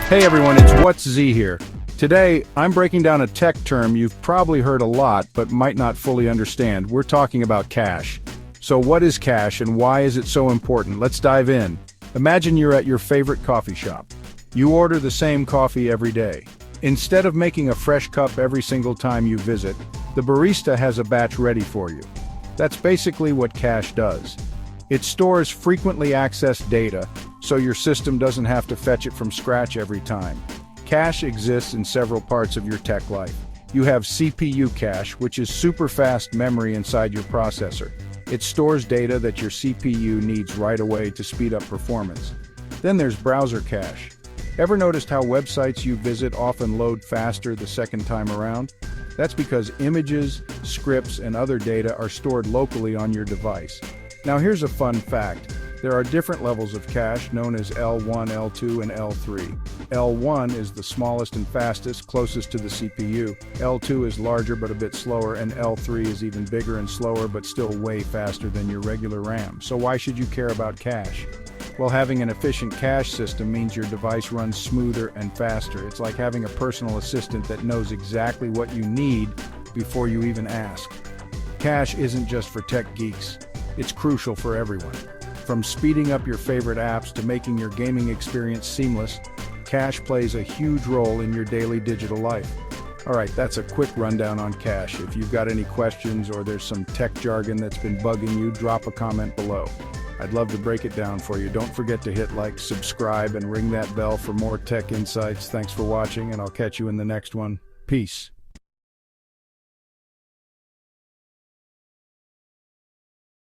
Hey everyone, it's What's Z here. Today, I'm breaking down a tech term you've probably heard a lot but might not fully understand. We're talking about cash. So what is cash and why is it so important? Let's dive in. Imagine you're at your favorite coffee shop. You order the same coffee every day. Instead of making a fresh cup every single time you visit, the barista has a batch ready for you. That's basically what cash does. It stores frequently accessed data, so your system doesn't have to fetch it from scratch every time. Cache exists in several parts of your tech life. You have CPU cache, which is super fast memory inside your processor. It stores data that your CPU needs right away to speed up performance. Then there's browser cache. Ever noticed how websites you visit often load faster the second time around? That's because images, scripts, and other data are stored locally on your device. Now here's a fun fact. There are different levels of cache known as L1, L2, and L3. L1 is the smallest and fastest, closest to the CPU. L2 is larger but a bit slower, and L3 is even bigger and slower but still way faster than your regular RAM. So why should you care about cache? Well, having an efficient cache system means your device runs smoother and faster. It's like having a personal assistant that knows exactly what you need before you even ask. Cache isn't just for tech geeks. It's crucial for everyone. From speeding up your favorite apps to making your gaming experience seamless, cache plays a huge role in your daily digital life. Alright, that's a quick rundown on cache. If you've got any questions or there's some tech jargon that's been bugging you, drop a comment below. I'd love to break it down for you. Don't forget to hit like, subscribe, and ring that bell for more tech insights. Thanks for watching, and I'll catch you in the next one. Peace.